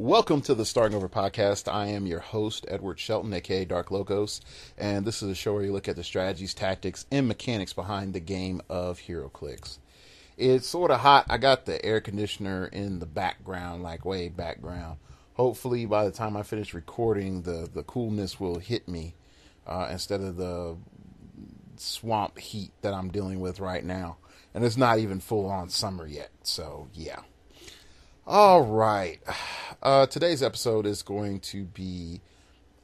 Welcome to the Starting Over podcast. I am your host, Edward Shelton, aka Dark Logos, and this is a show where you look at the strategies, tactics, and mechanics behind the game of heroclix. It's sort of hot. I got the air conditioner in the background, like way background. Hopefully, by the time I finish recording, the coolness will hit me instead of the swamp heat that I'm dealing with right now. And it's not even full on summer yet, so yeah. All right. Today's episode is going to be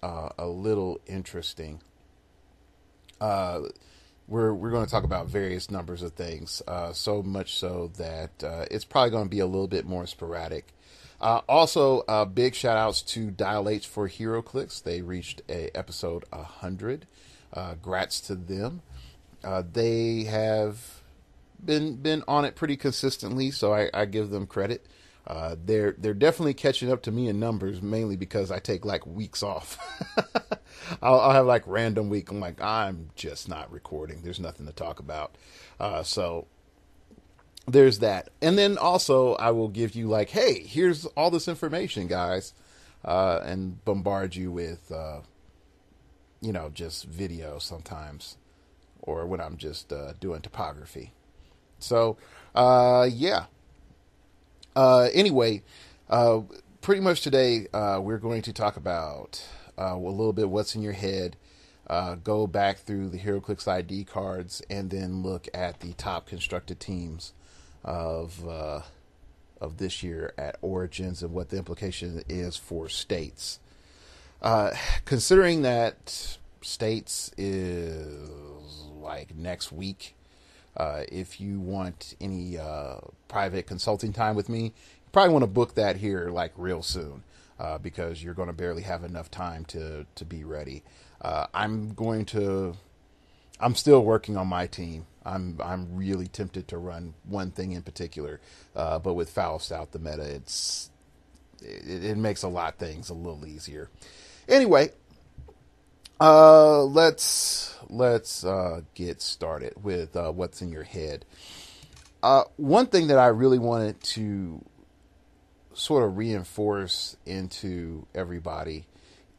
a little interesting. We're going to talk about various numbers of things, so much so that it's probably going to be a little bit more sporadic. Also, big shout outs to Dial H for heroclix. They reached episode 100. Grats to them. They have been on it pretty consistently, so I give them credit. They're definitely catching up to me in numbers, mainly because I take like weeks off. I'll have like random week. I'm like, I'm just not recording. There's nothing to talk about. So there's that. And then also I will give you like, hey, here's all this information, guys. And bombard you with, just video sometimes, or when I'm just, doing topography. So, yeah. Anyway, pretty much today, we're going to talk about a little bit what's in your head, go back through the heroclix ID cards, and then look at the top constructed teams of this year at Origins and what the implication is for states. Considering that states is like next week, if you want any private consulting time with me, you probably want to book that here like real soon, because you're going to barely have enough time to be ready. I'm still working on my team. I'm really tempted to run one thing in particular, but with Faust out the meta, it makes a lot of things a little easier. Anyway, let's get started with what's in your head. One thing that I really wanted to sort of reinforce into everybody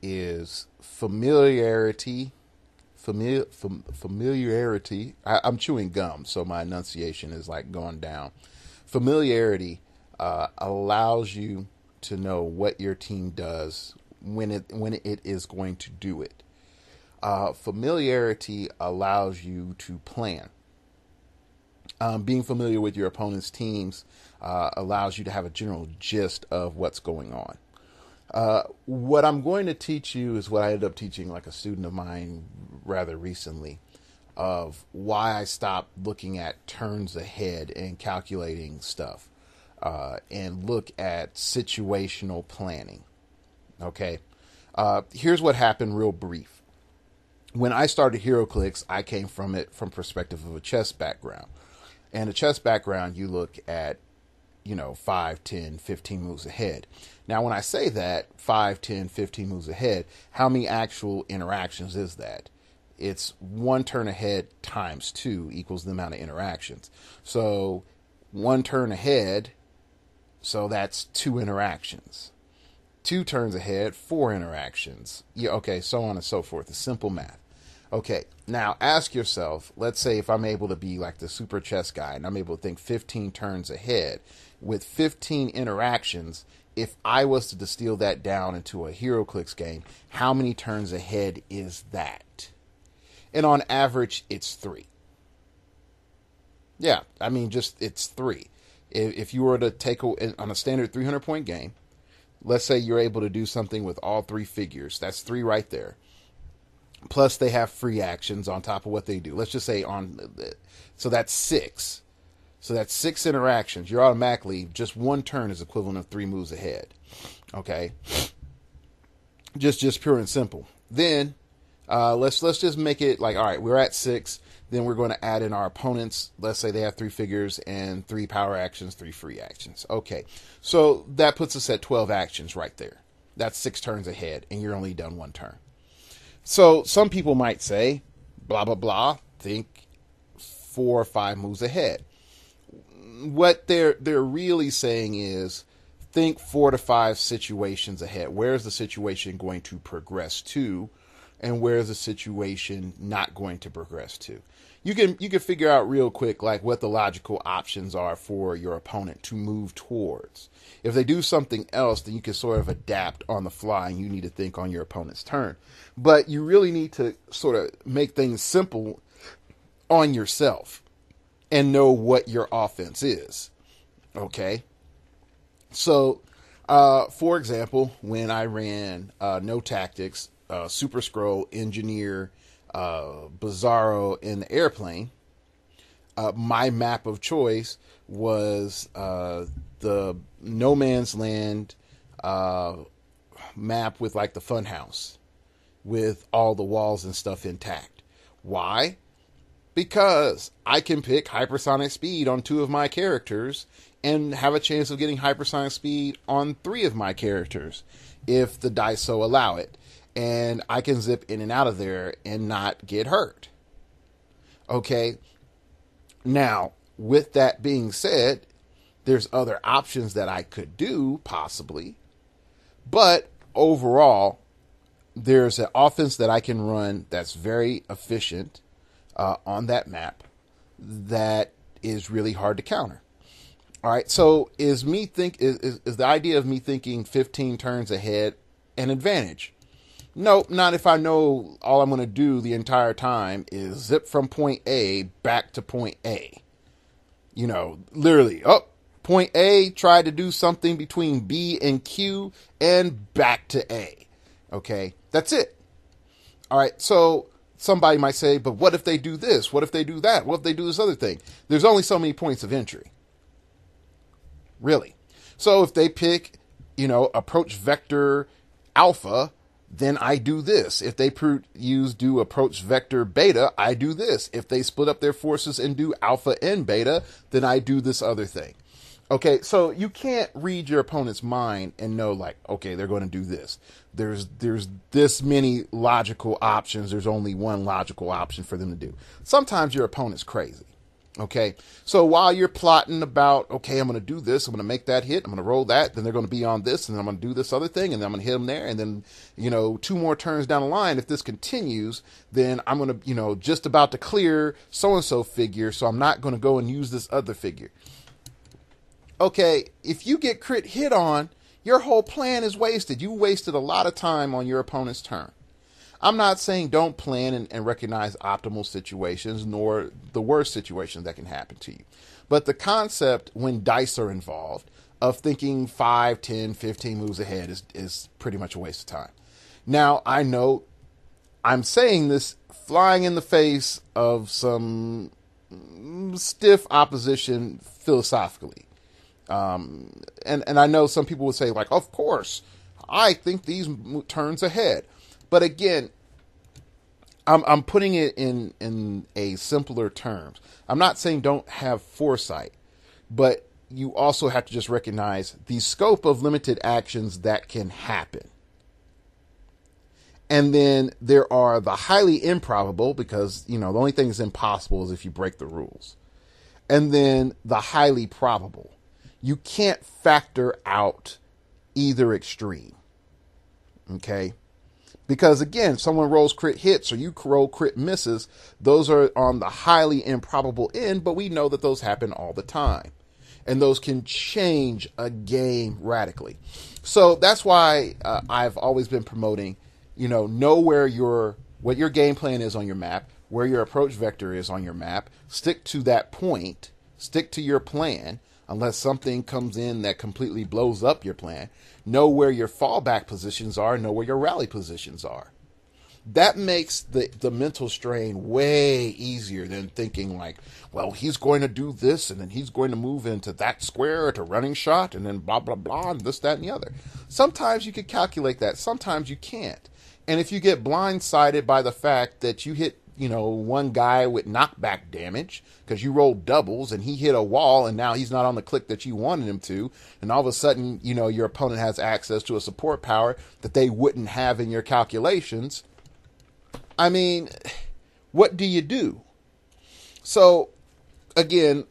is familiarity. Familiarity. I'm chewing gum, so my enunciation is like going down. Familiarity allows you to know what your team does when it is going to do it. Familiarity allows you to plan. Being familiar with your opponent's teams allows you to have a general gist of what's going on. What I'm going to teach you is what I ended up teaching like a student of mine rather recently, of why I stopped looking at turns ahead and calculating stuff, and look at situational planning. Okay. Here's what happened real brief. When I started heroclix, I came from perspective of a chess background. And a chess background, you look at, 5, 10, 15 moves ahead. Now, when I say that, 5, 10, 15 moves ahead, how many actual interactions is that? It's one turn ahead times 2 equals the amount of interactions. So, one turn ahead, so that's 2 interactions. 2 turns ahead, 4 interactions. Yeah, okay, so on and so forth. It's simple math. Okay, now ask yourself, let's say if I'm able to be like the super chess guy and I'm able to think 15 turns ahead with 15 interactions, if I was to distill that down into a heroclix game, how many turns ahead is that? And on average, it's 3. Yeah, I mean, it's 3. If you were to take on a standard 300-point game, let's say you're able to do something with all 3 figures. That's 3 right there. Plus they have free actions on top of what they do. Let's just say so that's 6. So that's 6 interactions. You're automatically, just one turn is equivalent of 3 moves ahead. Okay. Just pure and simple. Then, let's just make it like, all right, we're at 6. Then we're going to add in our opponents. Let's say they have 3 figures and 3 power actions, 3 free actions. Okay. So that puts us at 12 actions right there. That's 6 turns ahead, and you're only done 1 turn. So some people might say, blah, blah, blah, think 4 or 5 moves ahead. What they're really saying is think 4 to 5 situations ahead. Where is the situation going to progress to, and where is the situation not going to progress to? You can figure out real quick like what the logical options are for your opponent to move towards. If they do something else, then you can sort of adapt on the fly, and you need to think on your opponent's turn. But you really need to sort of make things simple on yourself and know what your offense is. Okay? So, for example, when I ran No Tactics, Super Scroll, Engineer, Bizarro in the airplane, my map of choice was the No Man's Land map with like the fun house with all the walls and stuff intact. Why? Because I can pick hypersonic speed on 2 of my characters and have a chance of getting hypersonic speed on 3 of my characters if the dice so allow it. And I can zip in and out of there and not get hurt. Okay. Now, with that being said, there's other options that I could do, possibly. But overall, there's an offense that I can run that's very efficient on that map that is really hard to counter. All right. So is the idea of me thinking 15 turns ahead an advantage? No, not if I know all I'm going to do the entire time is zip from point A back to point A. You know, literally, point A, try to do something between B and Q and back to A. Okay, that's it. All right, so somebody might say, but what if they do this? What if they do that? What if they do this other thing? There's only so many points of entry. Really. So if they pick, approach vector alpha, then I do this. If they do approach vector beta, I do this. If they split up their forces and do alpha and beta, then I do this other thing. Okay, so you can't read your opponent's mind and know like, okay, they're going to do this. There's this many logical options. There's only one logical option for them to do. Sometimes your opponent's crazy. Okay, so while you're plotting about, okay, I'm going to do this, I'm going to make that hit, I'm going to roll that, then they're going to be on this, and then I'm going to do this other thing, and then I'm going to hit them there, and then, 2 more turns down the line, if this continues, then I'm going to, just about to clear so-and-so figure, so I'm not going to go and use this other figure. Okay, if you get crit hit on, your whole plan is wasted. You wasted a lot of time on your opponent's turn. I'm not saying don't plan and recognize optimal situations, nor the worst situations that can happen to you. But the concept, when dice are involved, of thinking 5, 10, 15 moves ahead is pretty much a waste of time. Now, I know I'm saying this flying in the face of some stiff opposition philosophically. And I know some people would say, like, of course, I think these turns ahead. But again, I'm putting it in a simpler terms. I'm not saying don't have foresight, but you also have to just recognize the scope of limited actions that can happen. And then there are the highly improbable, because, the only thing that's impossible is if you break the rules. And then the highly probable. You can't factor out either extreme. Okay? Because again, someone rolls crit hits or you roll crit misses, those are on the highly improbable end, but we know that those happen all the time. And those can change a game radically. So that's why I've always been promoting, know what your game plan is on your map, where your approach vector is on your map, stick to that point, stick to your plan, unless something comes in that completely blows up your plan. Know where your fallback positions are, know where your rally positions are. That makes the mental strain way easier than thinking like, well, he's going to do this, and then he's going to move into that square to running shot, and then blah, blah, blah, and this, that, and the other. Sometimes you can calculate that. Sometimes you can't. And if you get blindsided by the fact that you hit, one guy with knockback damage because you rolled doubles and he hit a wall and now he's not on the click that you wanted him to, and all of a sudden, your opponent has access to a support power that they wouldn't have in your calculations. I mean, what do you do? So, again,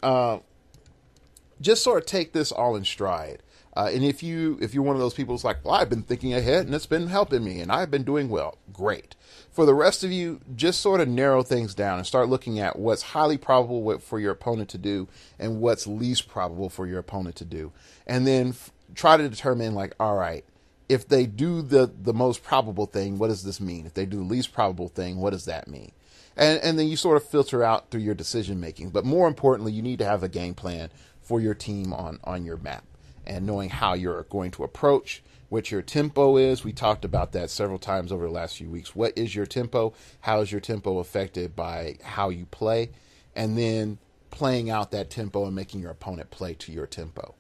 just sort of take this all in stride. And if you're one of those people who's like, well, I've been thinking ahead and it's been helping me and I've been doing well, great. For the rest of you, just sort of narrow things down and start looking at what's highly probable for your opponent to do and what's least probable for your opponent to do. And then try to determine, like, all right, if they do the most probable thing, what does this mean? If they do the least probable thing, what does that mean? And then you sort of filter out through your decision making. But more importantly, you need to have a game plan for your team on your map and knowing how you're going to approach, what your tempo is. We talked about that several times over the last few weeks. What is your tempo? How is your tempo affected by how you play? And then playing out that tempo and making your opponent play to your tempo.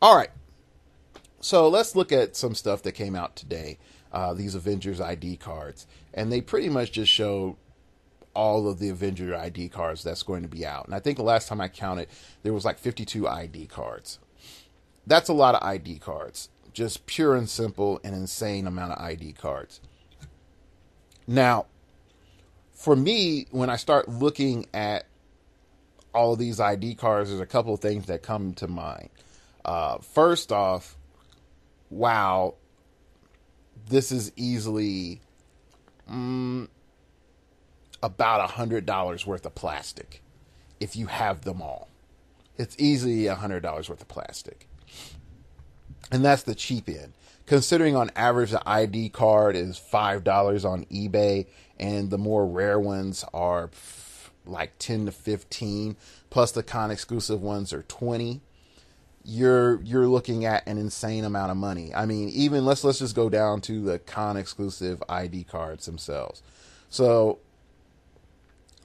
All right. So let's look at some stuff that came out today. These Avengers ID cards. And they pretty much just show all of the Avenger ID cards that's going to be out. And I think the last time I counted, there was like 52 ID cards. That's a lot of ID cards. Just pure and simple, an insane amount of ID cards. Now, for me, when I start looking at all of these ID cards, there's a couple of things that come to mind. First off, wow, this is easily about $100 worth of plastic if you have them all. It's easily $100 worth of plastic. And that's the cheap end. Considering on average the ID card is $5 on eBay and the more rare ones are like 10 to 15, plus the con exclusive ones are 20. You're looking at an insane amount of money. I mean, even let's just go down to the con exclusive ID cards themselves. So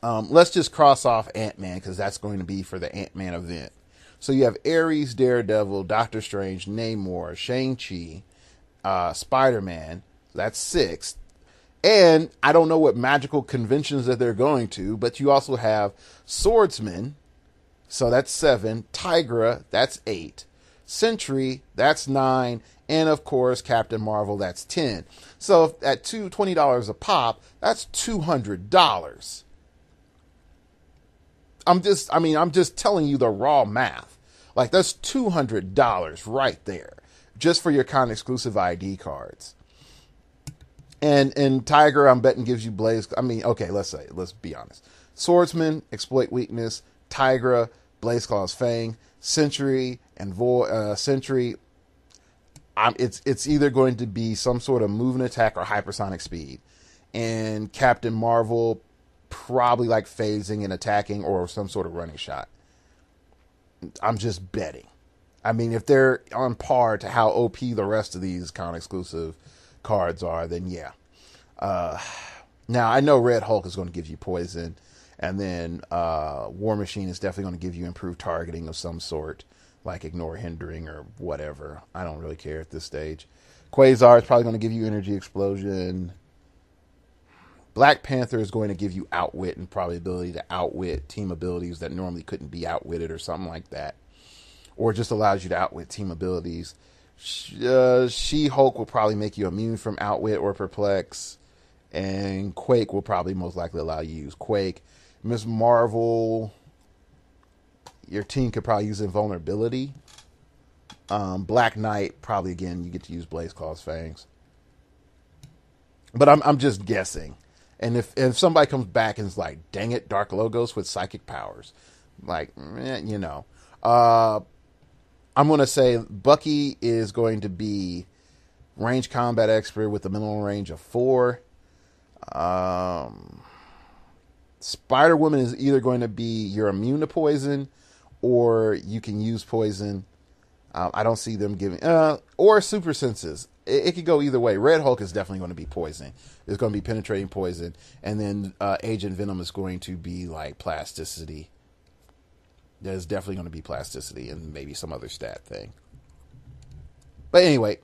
let's just cross off Ant-Man because that's going to be for the Ant-Man event. So you have Ares, Daredevil, Doctor Strange, Namor, Shang-Chi, Spider-Man. That's 6. And I don't know what magical conventions that they're going to, but you also have Swordsman. So that's 7. Tigra, that's 8. Sentry, that's 9. And of course, Captain Marvel, that's 10. So at $20 a pop, that's $200. I'm just telling you the raw math. Like, that's $200 right there just for your con exclusive ID cards. And Tiger, I'm betting, gives you Blaze. I mean, okay, let's be honest. Swordsman, exploit weakness. Tigra, Blaze Claw's Fang. Sentry and Sentry. It's either going to be some sort of move and attack or hypersonic speed. And Captain Marvel, probably like phasing and attacking or some sort of running shot. I'm just betting. I mean, if they're on par to how OP the rest of these con exclusive cards are, then yeah. Now I know Red Hulk is going to give you poison, and then War Machine is definitely going to give you improved targeting of some sort, like ignore hindering or whatever. I don't really care at this stage. Quasar is probably going to give you energy explosion. Black Panther is going to give you outwit and probably ability to outwit team abilities that normally couldn't be outwitted or something like that. Or just allows you to outwit team abilities. She-Hulk will probably make you immune from outwit or perplex. And Quake will probably most likely allow you to use Quake. Ms. Marvel, your team could probably use invulnerability. Black Knight, probably again, you get to use Blaze Claw's Fangs. But I'm just guessing. And if somebody comes back and is like, dang it, Dark Logos with psychic powers, like, you know. I'm going to say Bucky is going to be range combat expert with a minimum range of 4. Spider-Woman is either going to be you're immune to poison or you can use poison. I don't see them giving... or super senses. It could go either way. Red Hulk is definitely going to be poison. It's going to be penetrating poison. And then Agent Venom is going to be like plasticity. There's definitely going to be plasticity and maybe some other stat thing. But anyway,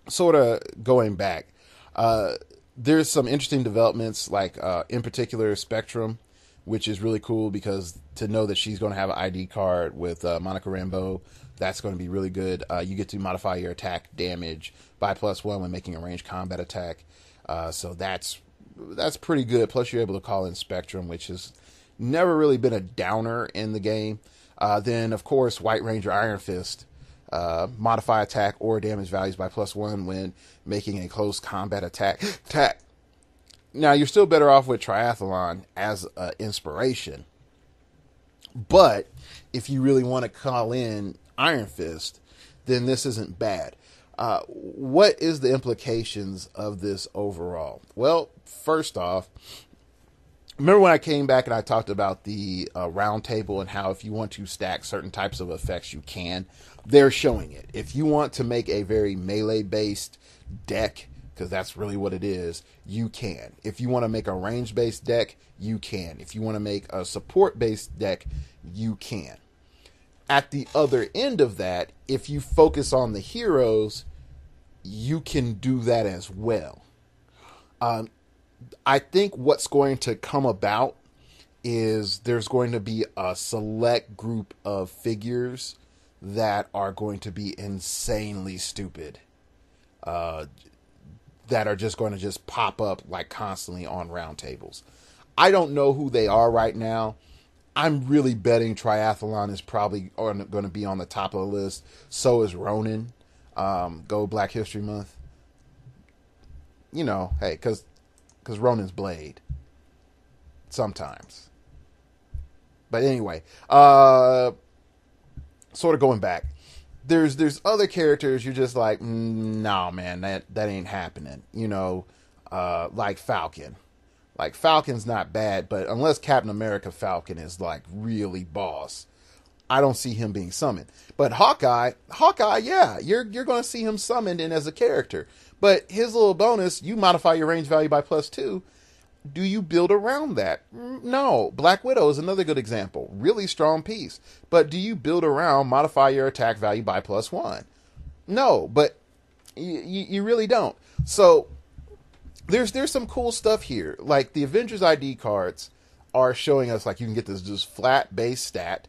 sort of going back, there's some interesting developments, like in particular Spectrum, which is really cool because to know that she's going to have an ID card with Monica Rambeau, that's going to be really good. You get to modify your attack damage by +1 when making a ranged combat attack. So that's pretty good. Plus you're able to call in Spectrum, which has never really been a downer in the game. Then, of course, White Ranger Iron Fist. Modify attack or damage values by +1 when making a close combat attack. Now, you're still better off with Triathlon as an inspiration. But if you really want to call in Iron Fist, then this isn't bad. What is the implications of this overall? Well, first off, remember when I came back and I talked about the round table and how if you want to stack certain types of effects, you can. They're showing it. If you want to make a very melee-based deck, because that's really what it is, you can. If you want to make a range-based deck, you can. If you want to make a support-based deck, you can. At the other end of that, if you focus on the heroes, you can do that as well. I think what's going to come about is there's going to be a select group of figures that are going to be insanely stupid. That are just going to just pop up like constantly on round tables. I don't know who they are right now. I'm really betting Triathlon is probably going to be on the top of the list. So is Ronin. Go Black History Month. You know, hey, because Ronin's Blade. Sometimes. But anyway, sort of going back. There's other characters you're just like, no, man, that ain't happening. You know, like Falcon. Like, Falcon's not bad, but unless Captain America Falcon is like really boss, I don't see him being summoned. But Hawkeye, yeah, you're going to see him summoned in as a character. But his little bonus, you modify your range value by +2. Do you build around that? No. Black Widow is another good example. Really strong piece. But do you build around modify your attack value by +1? No, but you really don't. So there's some cool stuff here. Like the Avengers ID cards are showing us like you can get this just flat base stat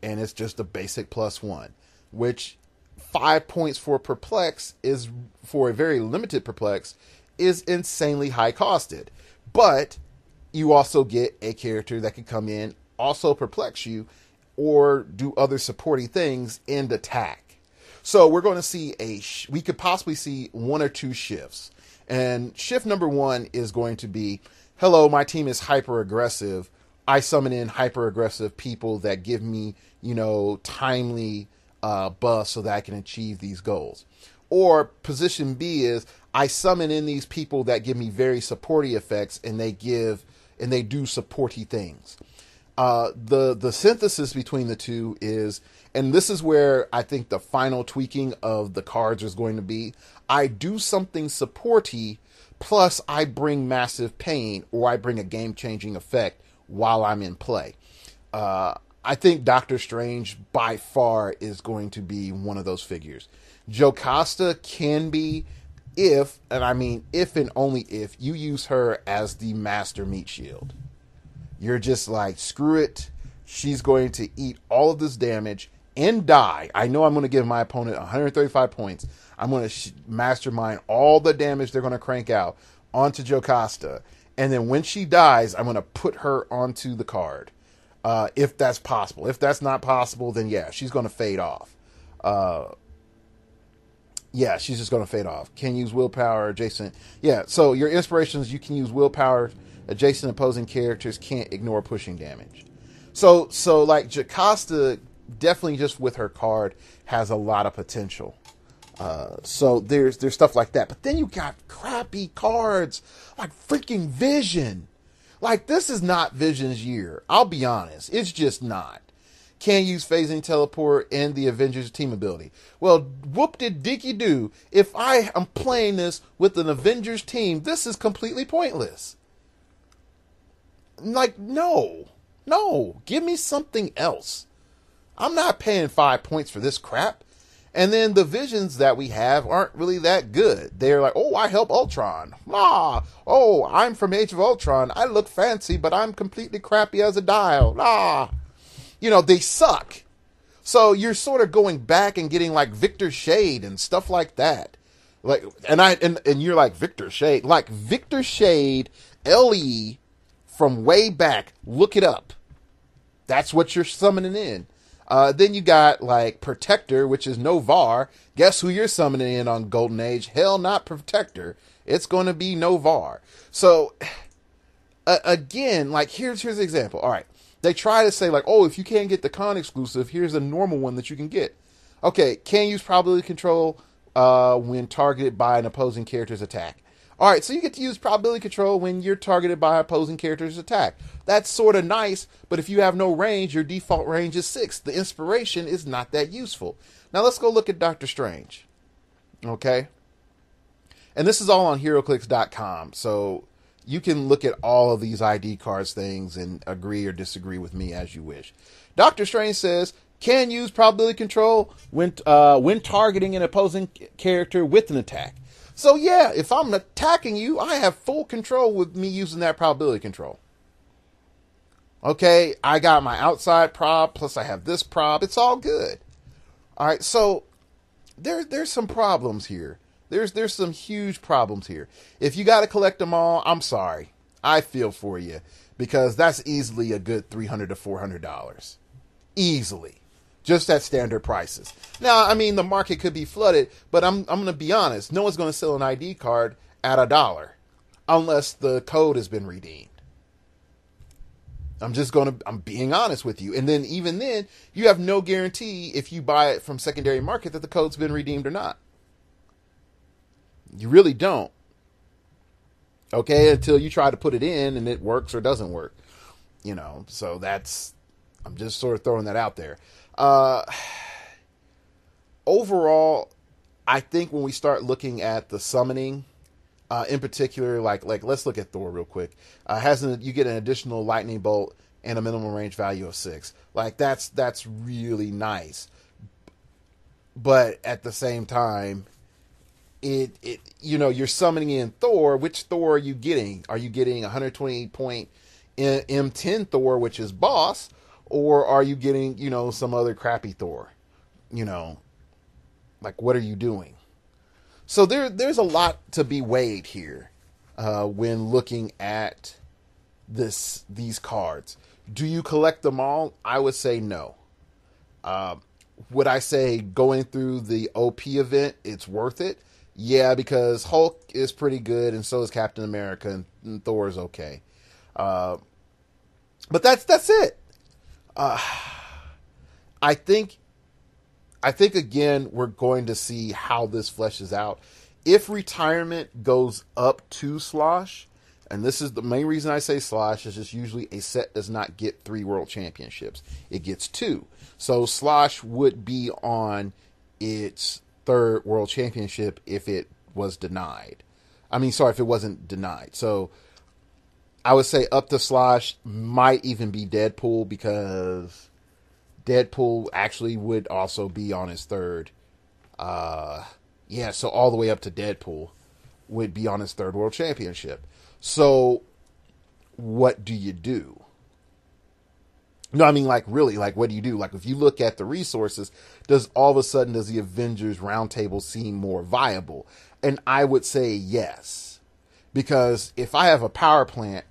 and it's just a basic +1, which 5 points for Perplex is, for a very limited Perplex, is insanely high costed. But you also get a character that can come in, also perplex you, or do other supporting things and attack. So we're going to see we could possibly see 1 or 2 shifts. And shift number 1 is going to be, hello, my team is hyper aggressive. I summon in hyper aggressive people that give me, you know, timely buffs so that I can achieve these goals. Or position B is, I summon in these people that give me very supporty effects and they do supporty things. The synthesis between the two is, and this is where I think the final tweaking of the cards is going to be, I do something supporty, plus I bring massive pain, or I bring a game-changing effect while I'm in play. I think Doctor Strange, by far, is going to be one of those figures. Jocasta can be, if, and I mean if and only if, you use her as the master meat shield. You're just like, screw it. She's going to eat all of this damage and die. I know I'm going to give my opponent 135 points. I'm going to mastermind all the damage they're going to crank out onto Jocasta. And then when she dies, I'm going to put her onto the card. If that's possible. If that's not possible, then yeah, she's going to fade off. Yeah, she's just going to fade off. Can use willpower adjacent. Yeah, so your inspirations, you can use willpower. Adjacent opposing characters can't ignore pushing damage. So like Jocasta, definitely just with her card, has a lot of potential. So there's stuff like that. But then you got crappy cards like freaking Vision. Like, this is not Vision's year. I'll be honest. It's just not. Can't use phasing teleport and the Avengers team ability. Well, whoop-de-dicky-doo. If I am playing this with an Avengers team, this is completely pointless. Like, no. Give me something else. I'm not paying 5 points for this crap. And then the Visions that we have aren't really that good. They're like, oh, I help Ultron. Oh, I'm from Age of Ultron. I look fancy, but I'm completely crappy as a dial. You know, they suck. So you're sort of going back and getting like Victor Shade and stuff like that. Like, and you're like, Victor Shade, like Victor Shade, LE from way back. Look it up. That's what you're summoning in. Then you got like Protector, which is no VAR. Guess who you're summoning in on Golden Age? Hell, not Protector. It's going to be no VAR. So again, like here's an example. All right, they try to say like, oh, if you can't get the con exclusive, here's a normal one that you can get. Okay, can use probability control when targeted by an opposing character's attack. All right, so you get to use probability control when you're targeted by opposing character's attack. That's sort of nice, but if you have no range, your default range is 6. The inspiration is not that useful. Now let's go look at Doctor Strange. Okay? And this is all on heroclix.com, so you can look at all of these ID cards things and agree or disagree with me as you wish. Doctor Strange says, can use probability control when targeting an opposing character with an attack. So yeah, if I'm attacking you, I have full control with me using that probability control. Okay, I got my outside prob, plus I have this prob. It's all good. All right, so there's some problems here. There's some huge problems here. If you got to collect them all, I'm sorry. I feel for you, because that's easily a good $300 to $400. Easily. Just at standard prices. Now, I mean, the market could be flooded, but I'm going to be honest. No one's going to sell an ID card at $1 unless the code has been redeemed. I'm being honest with you. And then even then, you have no guarantee if you buy it from secondary market that the code's been redeemed or not. You really don't. Okay, until you try to put it in and it works or doesn't work. You know, so I'm just sort of throwing that out there. Overall, I think when we start looking at the summoning, in particular, like let's look at Thor real quick. You get an additional lightning bolt and a minimum range value of 6. Like that's really nice. But at the same time, you're summoning in Thor. Which Thor are you getting? Are you getting 120 point M10 Thor, which is boss? Or are you getting, some other crappy Thor? Like, what are you doing? So there's a lot to be weighed here when looking at these cards. Do you collect them all? I would say no. Would I say going through the OP event, it's worth it? Yeah, because Hulk is pretty good, and so is Captain America, and Thor is okay. But that's it. I think again, we're going to see how this fleshes out. If retirement goes up to Slosh, and this is the main reason I say Slosh, is just usually a set does not get 3 world championships. It gets 2. So Slosh would be on its 3rd world championship if it was denied. If it wasn't denied. So I would say up to Slosh might even be Deadpool, because Deadpool actually would also be on his 3rd. So all the way up to Deadpool would be on his 3rd world championship. So what do you do? No, really, what do you do? Like, if you look at the resources, does the Avengers Roundtable seem more viable? And I would say yes. Because if I have a power plant,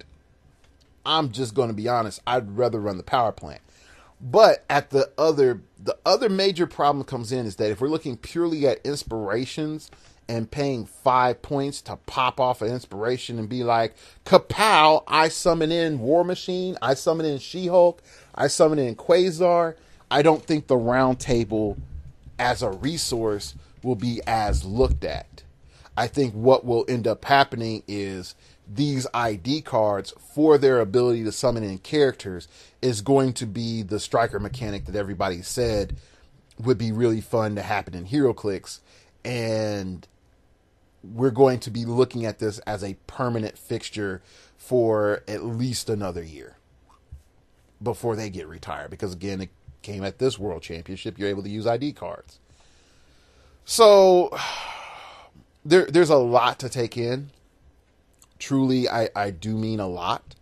I'm just going to be honest, I'd rather run the power plant. But at the other major problem comes in is that if we're looking purely at inspirations and paying 5 points to pop off an inspiration and be like, kapow, I summon in War Machine, I summon in She-Hulk, I summon in Quasar, I don't think the round table as a resource will be as looked at. I think what will end up happening is these ID cards, for their ability to summon in characters, is going to be the striker mechanic that everybody said would be really fun to happen in heroclix. And we're going to be looking at this as a permanent fixture for at least another year before they get retired. Because again, it came at this World Championship. You're able to use ID cards. So there's a lot to take in. Truly, I do mean a lot.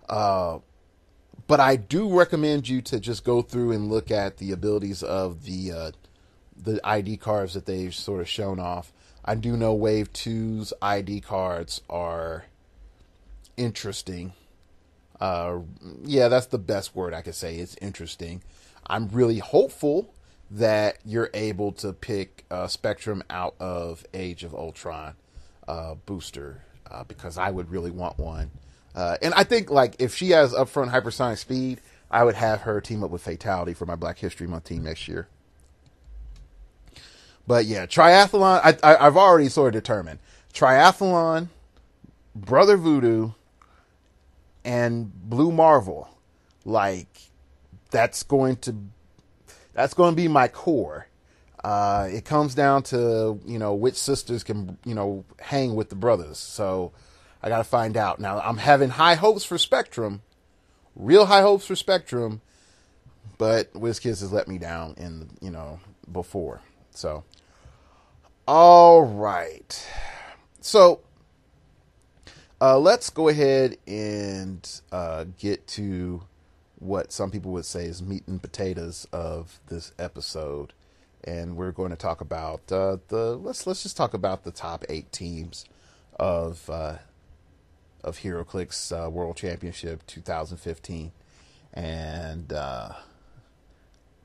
But I do recommend you to just go through and look at the abilities of the ID cards that they've sort of shown off. I do know Wave 2's ID cards are interesting. Yeah, that's the best word I could say. It's interesting. I'm really hopeful that you're able to pick Spectrum out of Age of Ultron booster because I would really want one. And I think like if she has upfront hypersonic speed, I would have her team up with Fatality for my Black History Month team next year. But yeah, Triathlon, I've already sort of determined. Triathlon, Brother Voodoo, and Blue Marvel. Like, that's going to be my core. It comes down to, which sisters can, hang with the brothers. So I got to find out. Now, I'm having high hopes for Spectrum, real high hopes for Spectrum, but WizKids has let me down before. So, all right. So, let's go ahead and get to what some people would say is meat and potatoes of this episode. And we're going to talk about let's just talk about the top 8 teams of HeroClix World Championship 2015, and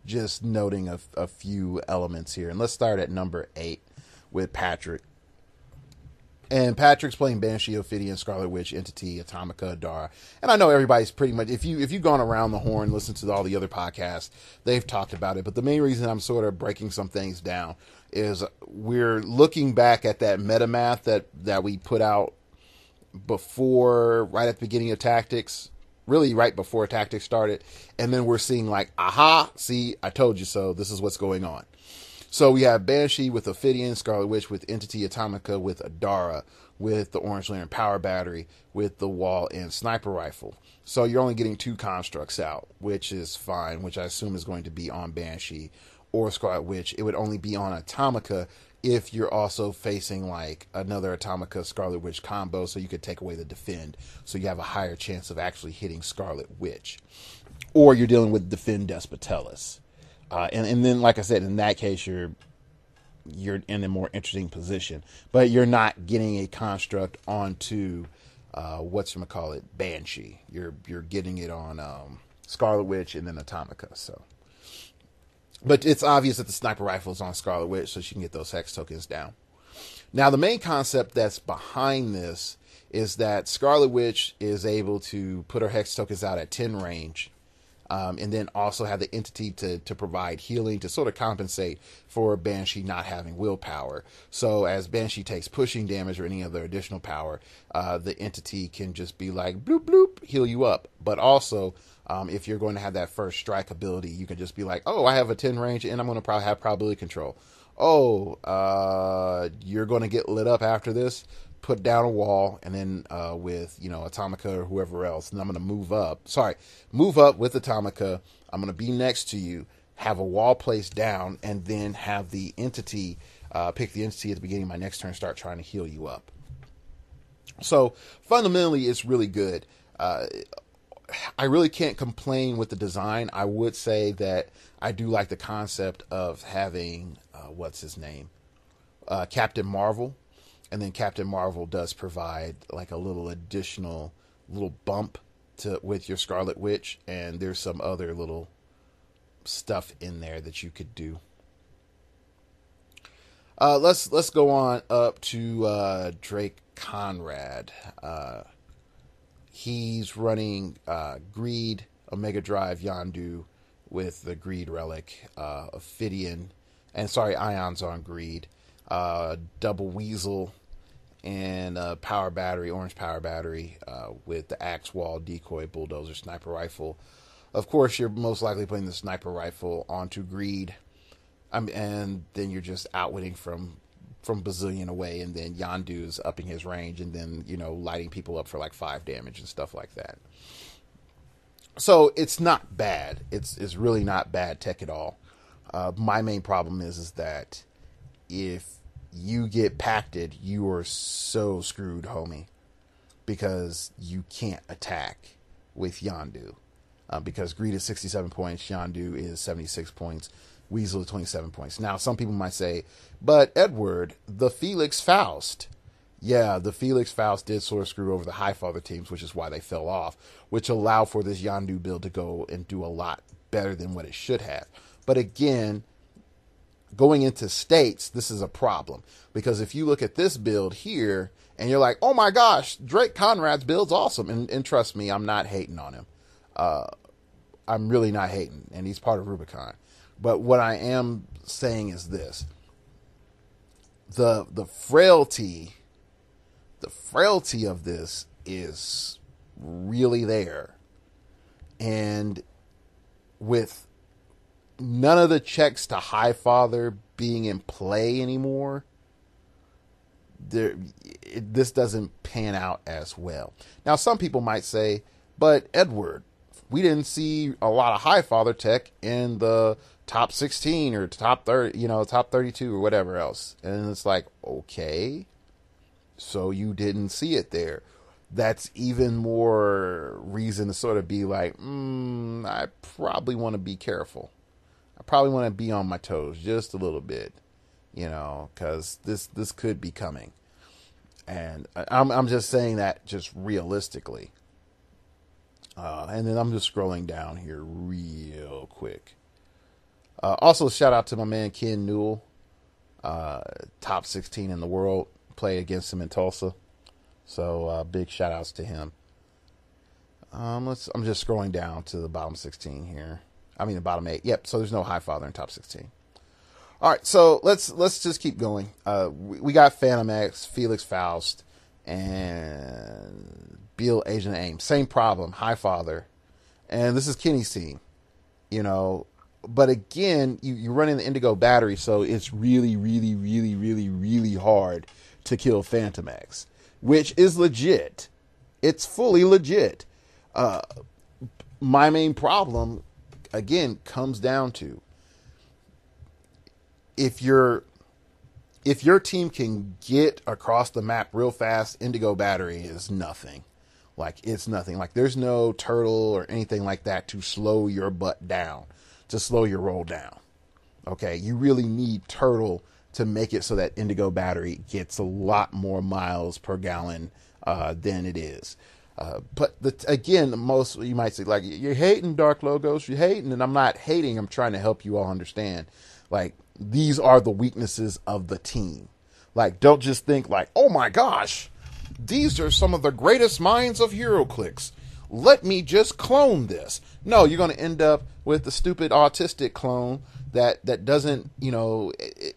just noting a few elements here. And let's start at number 8 with Patrick. And Patrick's playing Banshee, Ophidian, Scarlet Witch, Entity, Atomica, Adara. And I know everybody's pretty much, if you've gone around the horn, listened to all the other podcasts, they've talked about it. But the main reason I'm sort of breaking some things down is we're looking back at that meta math that we put out right at the beginning of Tactics, really right before Tactics started. And then we're seeing like, aha, see, I told you so. This is what's going on. So we have Banshee with Ophidian, Scarlet Witch with Entity, Atomica with Adara, with the Orange Lantern Power Battery, with the Wall and Sniper Rifle. So you're only getting 2 constructs out, which is fine, which I assume is going to be on Banshee or Scarlet Witch. It would only be on Atomica if you're also facing like another Atomica Scarlet Witch combo, so you could take away the defend, so you have a higher chance of actually hitting Scarlet Witch. Or you're dealing with Defend Despotellis. And then, like I said, in that case, you're in a more interesting position, but you're not getting a construct onto Banshee. You're getting it on Scarlet Witch and then Atomica. So, but it's obvious that the Sniper Rifle is on Scarlet Witch, so she can get those hex tokens down. Now, the main concept that's behind this is that Scarlet Witch is able to put her hex tokens out at 10 range. And then also have the Entity to provide healing to sort of compensate for Banshee not having willpower. So as Banshee takes pushing damage or any other additional power, the Entity can just be like, bloop, bloop, heal you up. But also, if you're going to have that first strike ability, you can just be like, oh, I have a 10 range and I'm going to have probability control. Oh, you're going to get lit up after this. Put down a wall, and then with Atomica or whoever else, and I'm going to move up with Atomica. I'm going to be next to you, have a wall placed down, and then have the Entity pick the Entity at the beginning of my next turn, start trying to heal you up. So fundamentally, it's really good. I really can't complain with the design. I would say that I do like the concept of having Captain Marvel. And then Captain Marvel does provide like a little additional bump with your Scarlet Witch, and there's some other little stuff in there that you could do. Let's go on up to Drake Conrad. He's running Greed, Omega Drive, Yondu with the Greed Relic, Ophidian, Ions on Greed. Double Weasel and Power Battery, Orange Power Battery with the Axe Wall, Decoy, Bulldozer, Sniper Rifle. Of course, you're most likely putting the Sniper Rifle onto Greed, and then you're just outwitting from bazillion away, and then Yondu's upping his range, and then lighting people up for like 5 damage and stuff like that. So it's not bad. It's really not bad tech at all. My main problem is that if you get pacted, you are so screwed, homie, because you can't attack with Yondu. Because Greed is 67 points, Yondu is 76 points, Weasel is 27 points. Now, some people might say, but Edward, the Felix Faust. Yeah, the Felix Faust did sort of screw over the Highfather teams, which is why they fell off, which allowed for this Yondu build to go and do a lot better than what it should have. But again, going into states, this is a problem, because if you look at this build here and you're like, oh my gosh, Drake Conrad's build's awesome. And trust me, I'm not hating on him. I'm really not hating, and he's part of Rubicon. But what I am saying is this: the frailty of this is really there, and with none of the checks to Highfather being in play anymore, this doesn't pan out as well. Now, some people might say, but Edward, we didn't see a lot of Highfather tech in the top 16 or top 30, top 32 or whatever else. And it's like, okay, so you didn't see it there. That's even more reason to sort of be like, I probably want to be careful. I probably want to be on my toes just a little bit, because this could be coming. And I'm just saying that just realistically. And then I'm just scrolling down here real quick. Also, shout out to my man Ken Newell, top 16 in the world. Play against him in Tulsa. So big shout outs to him. I'm just scrolling down to the bottom 16 here. I mean the bottom 8. Yep. So there's no Highfather in top 16. All right. So let's just keep going. We got Phantom X, Felix Faust, and Beal Agent of AIM. Same problem. Highfather, and this is Kenny's team. But again, you run in the Indigo battery, so it's really, really, really, really, really hard to kill Phantom X, which is legit. It's fully legit. My main problem, again, comes down to if your team can get across the map real fast, Indigo battery is nothing. Like, it's nothing. Like, there's no turtle or anything like that to slow your butt down, to slow your roll down. Okay, you really need turtle to make it so that Indigo battery gets a lot more miles per gallon than it is. But most, you might say, like, you're hating, Dark Logos, you're hating, and I'm not hating. I'm trying to help you all understand. Like, these are the weaknesses of the team. Like, don't just think like, oh my gosh, these are some of the greatest minds of heroclix. Let me just clone this. No, you're going to end up with the stupid autistic clone that doesn't,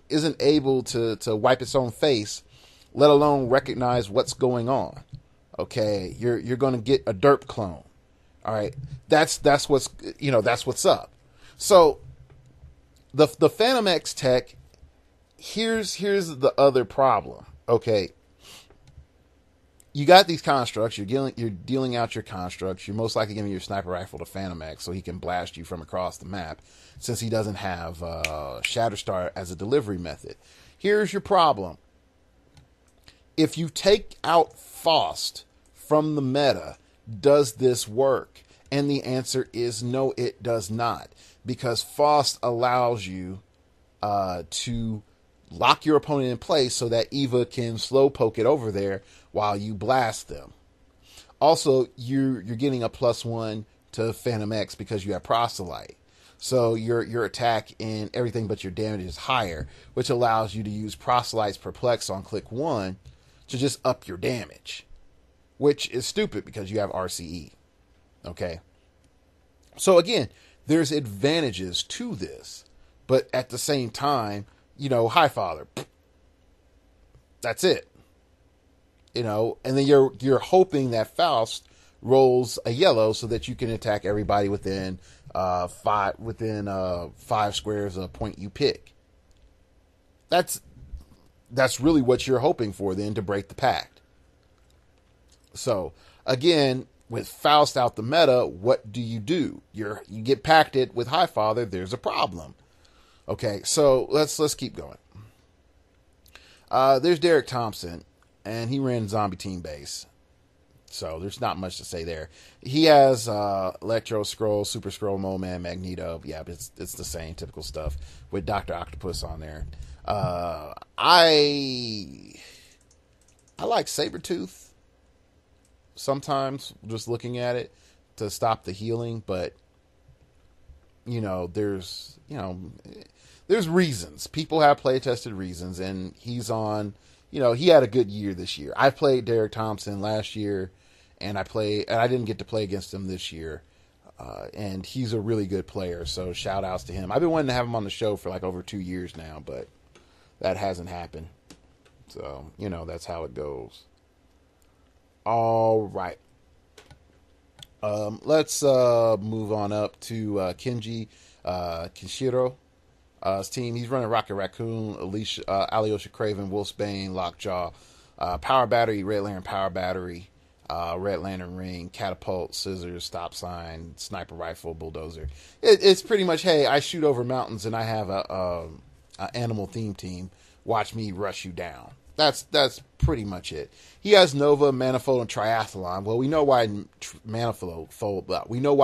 isn't able to wipe its own face, let alone recognize what's going on. Okay, you're going to get a derp clone. All right, that's what's up. So the Phantom X tech, here's the other problem. Okay, you got these constructs. You're dealing out your constructs. You're most likely giving your sniper rifle to Phantom X so he can blast you from across the map, since he doesn't have Shatterstar as a delivery method. Here's your problem. If you take out Faust from the meta, does this work? And the answer is no, it does not. Because Faust allows you to lock your opponent in place so that Eva can slow poke it over there while you blast them. Also, you're getting a +1 to Phantom X because you have Proselyte. So your attack and everything but your damage is higher, which allows you to use Proselyte's Perplex on click 1 to just up your damage, which is stupid because you have RCE. Okay? So again, there's advantages to this, but at the same time, Highfather, that's it. And then you're hoping that Faust rolls a yellow so that you can attack everybody within 5 squares of a point you pick. That's really what you're hoping for then to break the pact. So again, with Faust out the meta, what do? You get pacted with Highfather. There's a problem. Okay, so let's keep going. There's Derek Thompson, and he ran Zombie Team Base. So there's not much to say there. He has Electro Scroll, Super Scroll, Moman, Magneto. Yeah, but it's the same typical stuff with Dr. Octopus on there. I like Sabretooth sometimes, just looking at it, to stop the healing, but there's reasons. People have play tested reasons, and he's on. He had a good year this year. I played Derek Thompson last year, and I didn't get to play against him this year. And he's a really good player, so shout outs to him. I've been wanting to have him on the show for like over 2 years now, but that hasn't happened. So, that's how it goes. All right. Let's move on up to Kenji Kishiro's team. He's running Rocket Raccoon, Alyosha Craven, Wolfsbane, Lockjaw, Power Battery, Red Lantern Power Battery, Red Lantern Ring, Catapult, Scissors, Stop Sign, Sniper Rifle, Bulldozer. It's pretty much, hey, I shoot over mountains and I have a animal theme team. Watch me rush you down. That's pretty much it. He has Nova, Manifold, and Triathlon. Well, we know why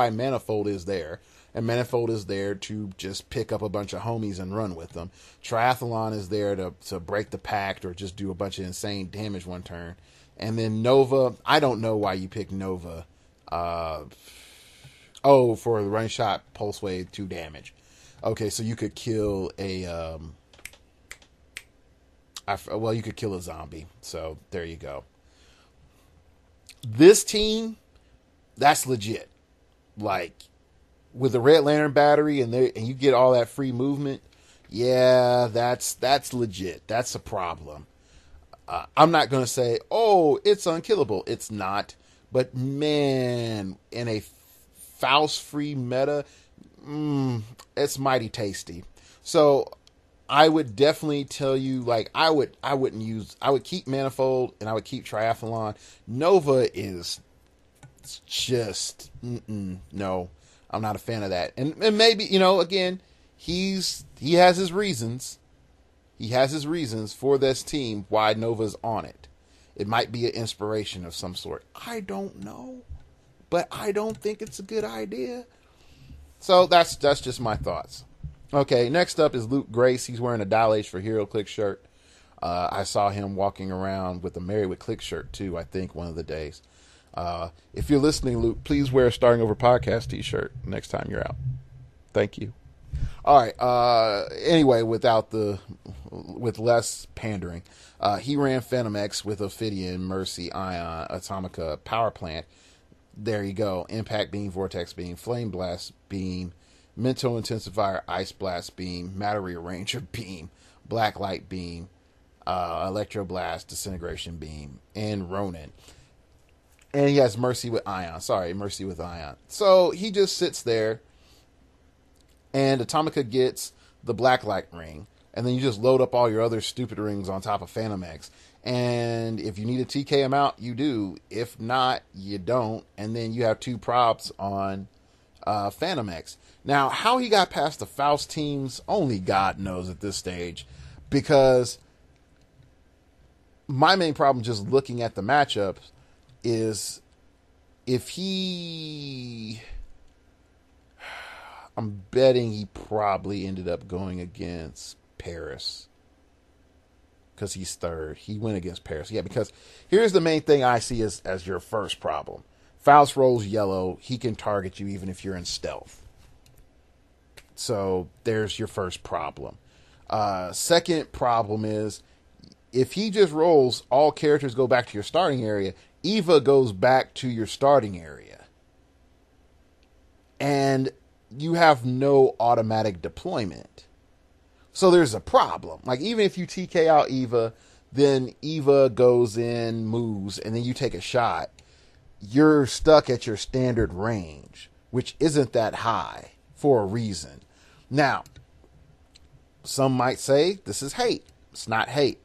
Manifold is there. And Manifold is there to just pick up a bunch of homies and run with them. Triathlon is there to break the pact or just do a bunch of insane damage one turn. And then Nova, I don't know why you picked Nova. For the run shot, pulse wave, 2 damage. Okay, so you could kill you could kill a zombie. So there you go. This team, that's legit. Like, with the Red Lantern battery and you get all that free movement, yeah, that's legit. That's a problem. I'm not going to say, it's unkillable. It's not. But man, in a Faust-free meta, it's mighty tasty. So I would definitely tell you, like, I would keep Manifold and I would keep Triathlon. Nova is just, no, I'm not a fan of that. And maybe, again, he has his reasons. He has his reasons for this team, why Nova's on it. It might be an inspiration of some sort. I don't know. But I don't think it's a good idea. So that's just my thoughts. Okay, next up is Luke Grace. He's wearing a Dial H for heroclix shirt. I saw him walking around with a Married with Click shirt, too, I think, one of the days. If you're listening, Luke, please wear a Starting Over Podcast t-shirt next time you're out. Thank you. All right. Anyway, with less pandering, he ran Phantom X with Ophidian, Mercy, Ion, Atomica, Power Plant. There you go. Impact Beam, Vortex Beam, Flame Blast Beam, Mental Intensifier, Ice Blast Beam, Matter Rearranger Beam, Black Light Beam, Electro Blast, Disintegration Beam, and Ronin. And he has Mercy with Ion. So he just sits there, and Atomica gets the Black Light Ring, and then you just load up all your other stupid rings on top of Phantom X. And if you need to TK him out, you do. If not, you don't. And then you have 2 props on Phantom X. Now, how he got past the Faust teams, only God knows at this stage. Because my main problem just looking at the matchups is I'm betting he probably ended up going against Paris. Because he's third. He went against Paris. Yeah, because here's the main thing I see as your first problem. Faust rolls yellow. He can target you even if you're in stealth. So there's your first problem. Second problem is if he just rolls, all characters go back to your starting area. Eva goes back to your starting area. And you have no automatic deployment. So there's a problem. Like, even if you TK out Eva, then Eva goes in, moves, and then you take a shot. You're stuck at your standard range, which isn't that high for a reason. Now, some might say this is hate. It's not hate.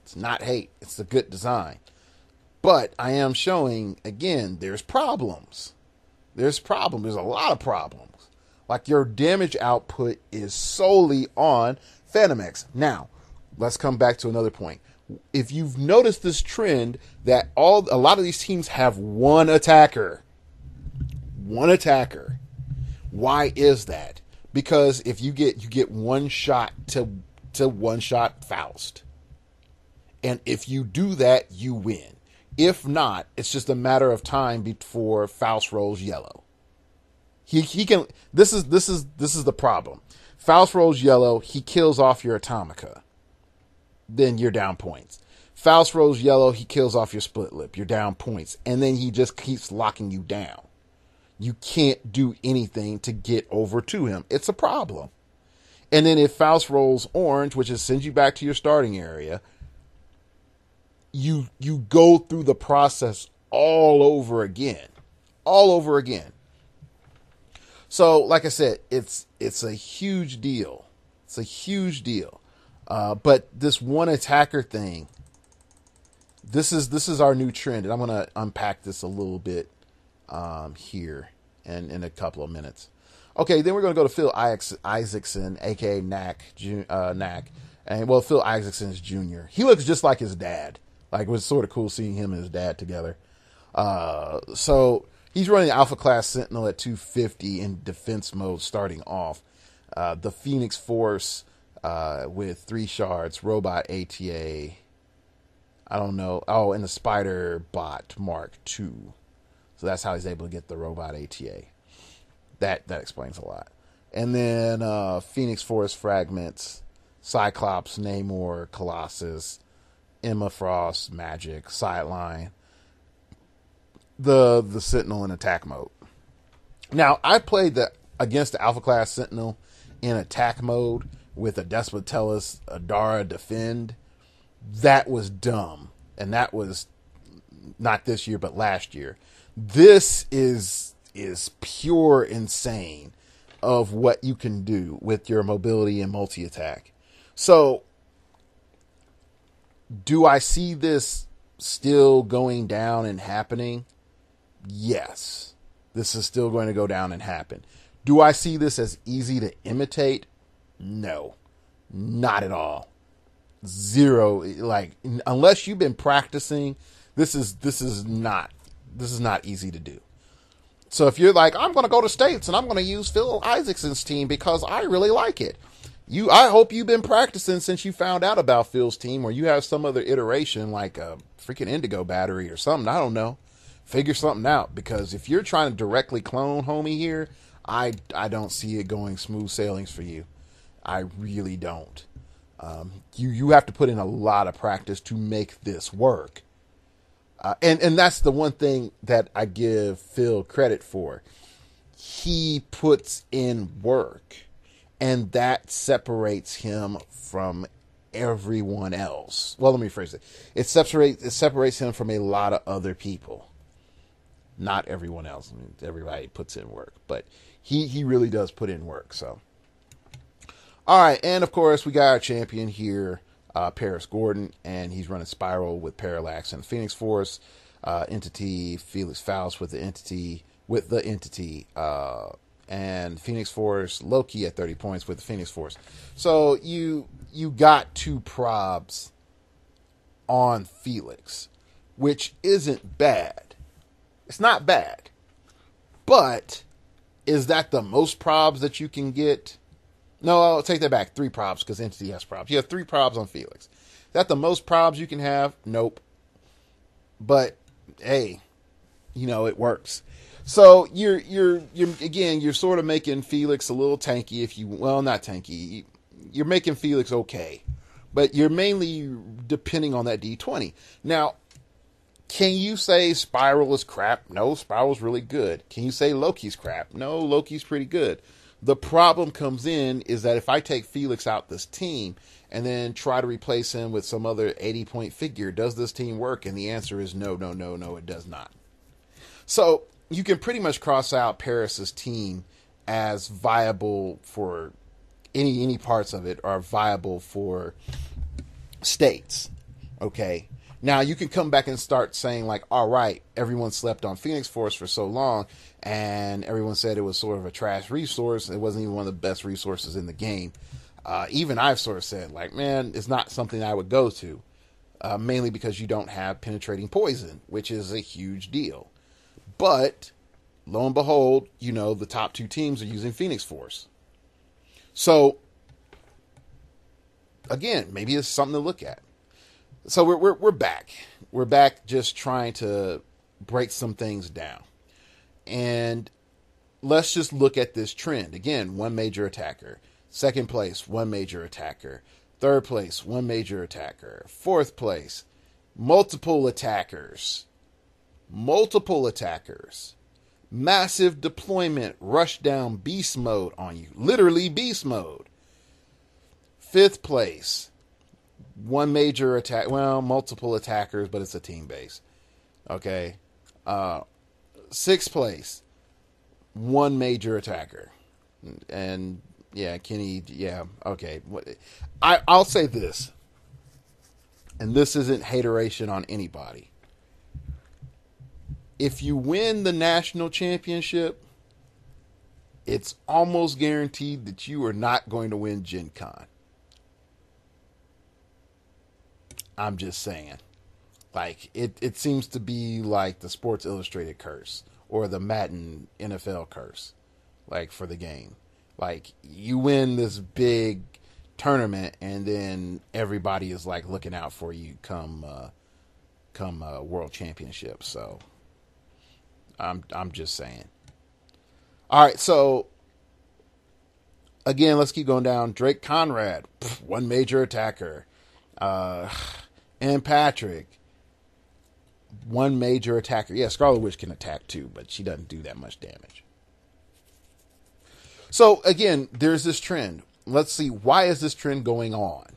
It's not hate. It's a good design. But I am showing, again, there's problems. There's problems. There's a lot of problems. Like, your damage output is solely on Phantom X. Now, let's come back to another point. If you've noticed this trend that a lot of these teams have one attacker. One attacker. Why is that? Because if you get one shot to one shot Faust. And if you do that, you win. If not, it's just a matter of time before Faust rolls yellow. He can. This is the problem. Faust rolls yellow. He kills off your Atomica. Then you're down points. Faust rolls yellow. He kills off your Split Lip. You're down points. And then he just keeps locking you down. You can't do anything to get over to him. It's a problem. And then if Faust rolls orange, which is sends you back to your starting area, you go through the process all over again. All over again. So, like I said, it's a huge deal. It's a huge deal. But this one attacker thing, this is our new trend, and I'm gonna unpack this a little bit here and in a couple of minutes. Okay, then we're gonna go to Phil Isaacson, aka Knack, Knack, and well, Phil Isaacson's Jr. He looks just like his dad. Like, it was sort of cool seeing him and his dad together. So he's running Alpha Class Sentinel at 250 in defense mode starting off. The Phoenix Force with 3 shards, Robot ATA, I don't know. Oh, and the Spider Bot Mark II. So that's how he's able to get the Robot ATA. That explains a lot. And then Phoenix Force Fragments, Cyclops, Namor, Colossus, Emma Frost, Magic, Sideline, the Sentinel in attack mode. Now, I played against the Alpha Class Sentinel in attack mode with a Despotellis, Adara Defend. That was dumb. And that was not this year, but last year. This is pure insane of what you can do with your mobility and multi-attack. So, do I see this still going down and happening? Yes. This is still going to go down and happen. Do I see this as easy to imitate? No. Not at all. Zero. Like, unless you've been practicing, this is not easy to do. So if you're like, I'm going to go to States and I'm going to use Phil Isaacson's team because I really like it. I hope you've been practicing since you found out about Phil's team, or you have some other iteration like a freaking Indigo battery or something. I don't know. Figure something out, because if you're trying to directly clone homie here, I don't see it going smooth sailings for you. I really don't. You have to put in a lot of practice to make this work. And that's the one thing that I give Phil credit for. He puts in work, and that separates him from everyone else. Well, let me rephrase it. It separates him from a lot of other people. Not everyone else. I mean, everybody puts in work, but he really does put in work. So, all right, and of course we got our champion here, Paris Gordon, and he's running Spiral with Parallax and Phoenix Force, Entity, Felix Faust with the Entity, and Phoenix Force, Loki at 30 points with the Phoenix Force. So you got 2 probs on Felix, which isn't bad. It's not bad. But is that the most probs that you can get? No, I'll take that back. 3 probs, because Entity has probs. You have 3 probs on Felix. Is that the most probs you can have? Nope. But hey, it works. So you're sort of making Felix a little tanky, not tanky. You're making Felix okay, but you're mainly depending on that D20. Now, can you say Spiral is crap? No, Spiral's really good. Can you say Loki's crap? No, Loki's pretty good. The problem comes in is that if I take Felix out this team and then try to replace him with some other 80-point figure, does this team work? And the answer is no, it does not. So you can pretty much cross out Paris's team as viable for any parts of it are viable for States. Okay. Now you can come back and start saying like, all right, everyone slept on Phoenix Force for so long and everyone said it was sort of a trash resource. It wasn't even one of the best resources in the game. Even I've sort of said like, man, it's not something I would go to, mainly because you don't have penetrating poison, which is a huge deal. But lo and behold, the top 2 teams are using Phoenix Force. So again, maybe it's something to look at. So we're back. We're back just trying to break some things down. And let's just look at this trend. Again, one major attacker. Second place, one major attacker. Third place, one major attacker. Fourth place, multiple attackers. Multiple attackers. Massive deployment, rush down, beast mode on you. Literally beast mode. Fifth place, one major attack. Well, multiple attackers, but it's a team base. Okay. Sixth place, one major attacker. And yeah, Kenny, yeah, okay. I'll say this, and this isn't hateration on anybody. If you win the national championship, it's almost guaranteed that you are not going to win Gen Con. I'm just saying. Like, it seems to be like the Sports Illustrated curse or the Madden NFL curse, like, for the game. Like, you win this big tournament and then everybody is like looking out for you come World Championship. So I'm just saying. All right, so again, let's keep going down. Drake Conrad, one major attacker. And Patrick, one major attacker. Yeah, Scarlet Witch can attack too, but she doesn't do that much damage. So again, there's this trend. Let's see, why is this trend going on?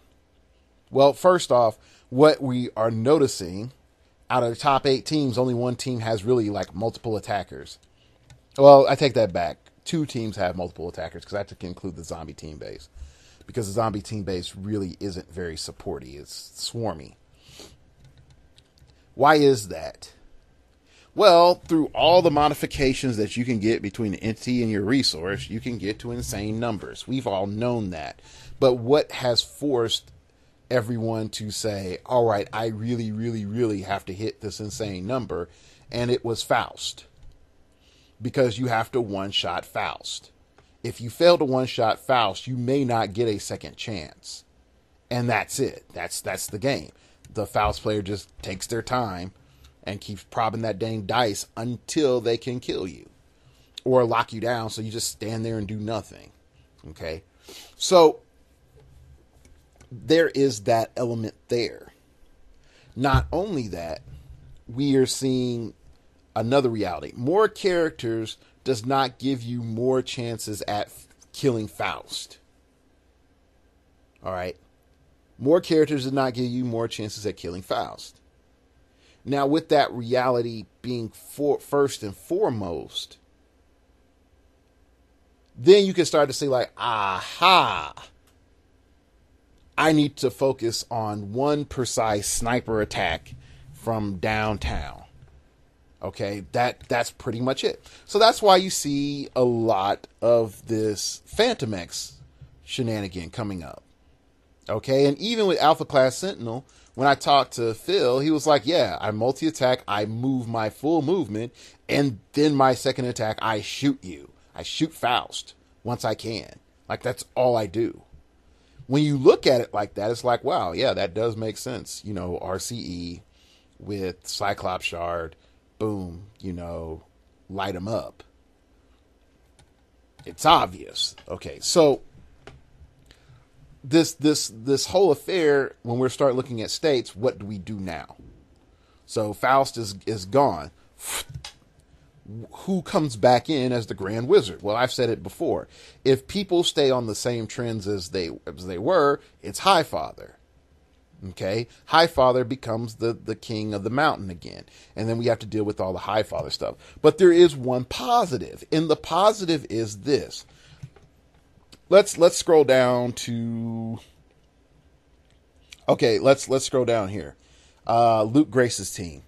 Well, first off, what we are noticing, out of the top 8 teams, only one team has really like multiple attackers. Well, I take that back. 2 teams have multiple attackers because I have to include the zombie team base. Because the zombie team base really isn't very supporty. It's swarmy. Why is that? Well, through all the modifications that you can get between the entity and your resource, you can get to insane numbers. We've all known that. But what has forced everyone to say, all right, I really, really, really have to hit this insane number? And it was Faust. Because you have to one-shot Faust. If you fail to one-shot Faust, you may not get a second chance. And that's it. That's the game. The Faust player just takes their time and keeps propping that dang dice until they can kill you. Or lock you down so you just stand there and do nothing. Okay? So, there is that element there. Not only that, we are seeing another reality. More characters does not give you more chances at killing Faust. Alright? More characters does not give you more chances at killing Faust. Now, with that reality being first and foremost, then you can start to say like, aha, I need to focus on one precise sniper attack from downtown. Okay, that's pretty much it. So that's why you see a lot of this Phantom X shenanigan coming up. Okay, and even with Alpha Class Sentinel, when I talked to Phil, he was like, yeah, I multi-attack, I move my full movement, and then my second attack, I shoot you. I shoot Faust once I can. Like, that's all I do. When you look at it like that, it's like, wow, yeah, that does make sense. You know, RCE with Cyclops Shard, boom, you know, light them up. It's obvious. Okay, so this whole affair, when we start looking at states, what do we do now? So Faust is gone. Who comes back in as the Grand Wizard? Well, I've said it before. If people stay on the same trends as they were, it's Highfather. Okay? Highfather becomes the king of the mountain again. And then we have to deal with all the Highfather stuff. But there is one positive. And the positive is this. Let's scroll down to... Okay, let's scroll down here. Luke Grace's team.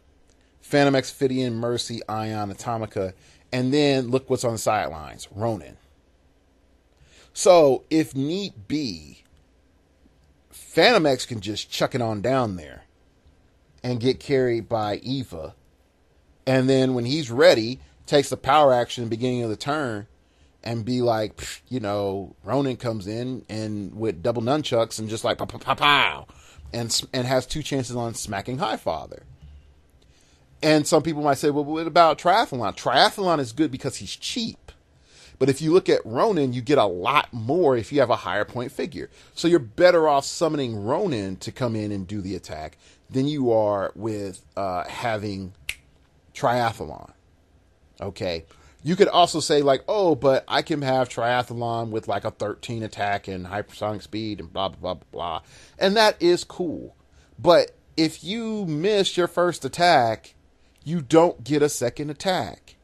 Phantom X, Fidian, Mercy, Ion, Atomica, and then look what's on the sidelines. Ronin. So, if need be, Phantom X can just chuck it on down there and get carried by Eva. And then when he's ready, takes the power action at the beginning of the turn and be like, you know, Ronin comes in and with double nunchucks and just like pow, and has 2 chances on smacking Highfather. And some people might say, well, what about Triathlon? Triathlon is good because he's cheap. But if you look at Ronin, you get a lot more if you have a higher point figure. So you're better off summoning Ronin to come in and do the attack than you are with having Triathlon. Okay. You could also say like, oh, but I can have Triathlon with like a 13 attack and hypersonic speed and blah, blah, blah, blah. And that is cool. But if you miss your first attack, you don't get a second attack.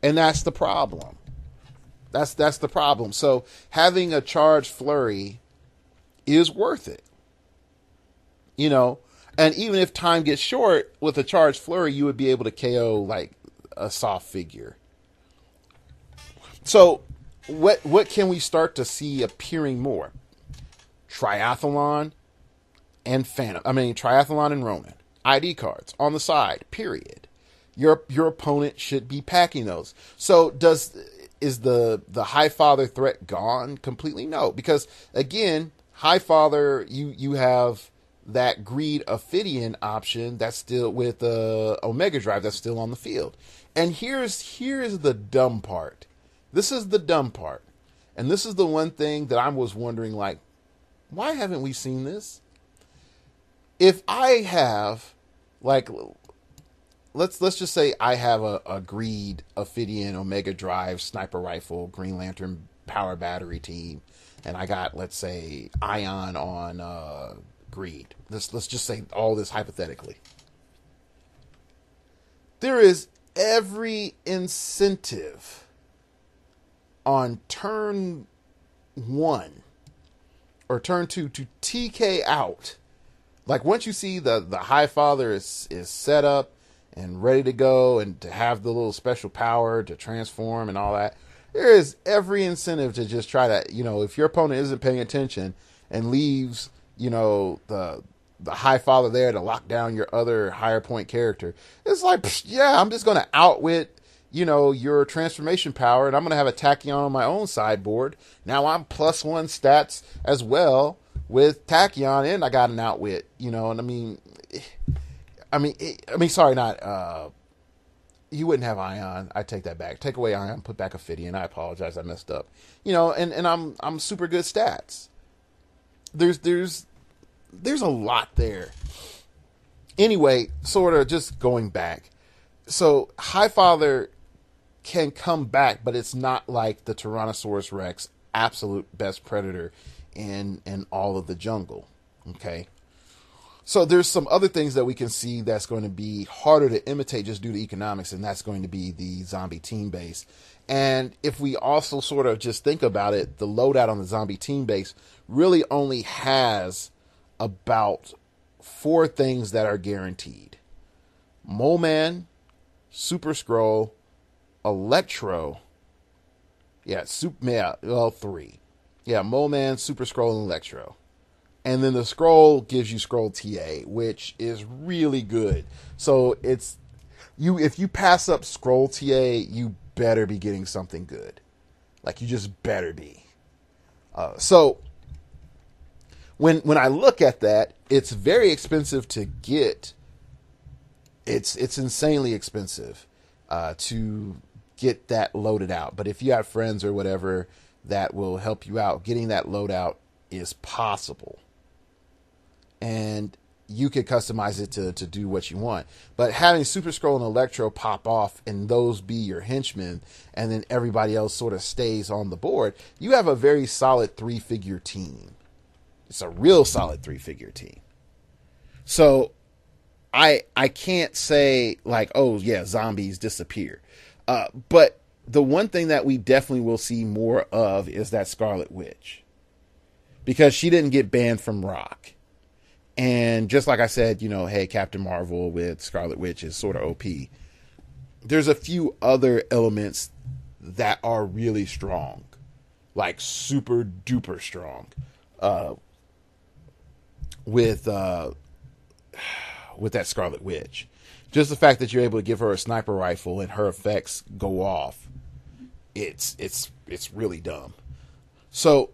And that's the problem. That's the problem. So having a charged flurry is worth it. You know, and even if time gets short with a charged flurry, you would be able to KO like a soft figure. So what can we start to see appearing more? Triathlon and Phantom. I mean, Triathlon and Ronin. ID cards on the side, period. Your opponent should be packing those. So is the Highfather threat gone completely? No, because again, Highfather, you have that Greed Ophidian option that's still with Omega Drive that's still on the field. And here's the dumb part. This is the dumb part. And this is the one thing that I was wondering, like, why haven't we seen this? If I have, like, let's just say I have a Greed Ophidian Omega Drive sniper rifle Green Lantern power battery team, and I got, let's say, Ion on Greed. Let's just say all this hypothetically. There is every incentive on turn 1 or turn 2 to TK out. Like, once you see the Highfather is set up and ready to go and to have the little special power to transform and all that, there is every incentive to just try to, you know, if your opponent isn't paying attention and leaves, you know, the Highfather there to lock down your other higher point character, it's like, yeah, I'm just going to outwit, you know, your transformation power, and I'm going to have a Tachyon on my own sideboard. Now I'm +1 stats as well with Tachyon, and I got an outwit, you know. And I mean, sorry, not you wouldn't have Ion. I take that back. Take away Ion, put back Ophidian. I apologize, I messed up. You know, and I'm super good stats. There's a lot there. Anyway, sort of just going back. So Highfather can come back, but it's not like the Tyrannosaurus Rex, absolute best predator in all of the jungle. Okay. So there's some other things that we can see that's going to be harder to imitate just due to economics, and that's going to be the zombie team base. And if we also sort of just think about it, the loadout on the zombie team base really only has about 4 things that are guaranteed. Mole Man, Super Skrull, Electro. 3. Yeah, Mole Man, Super Skrull, and Electro. And then the Skrull gives you Skrull TA, which is really good. So if you pass up Skrull TA, you better be getting something good. Like, you just better be. So when I look at that, it's very expensive to get. It's insanely expensive to get that loaded out. But if you have friends or whatever that will help you out, getting that loadout is possible. And you could customize it to do what you want. But having Super Skrull and Electro pop off and those be your henchmen, and then everybody else sort of stays on the board, you have a very solid 3-figure team. It's a real solid 3-figure team. So I can't say like, oh yeah, zombies disappear. But the one thing that we definitely will see more of is that Scarlet Witch. Because she didn't get banned from Rock. And just like I said, you know, hey, Captain Marvel with Scarlet Witch is sort of OP. There's a few other elements that are really strong. Like super duper strong. With that Scarlet Witch. Just the fact that you're able to give her a sniper rifle and her effects go off. It's really dumb. So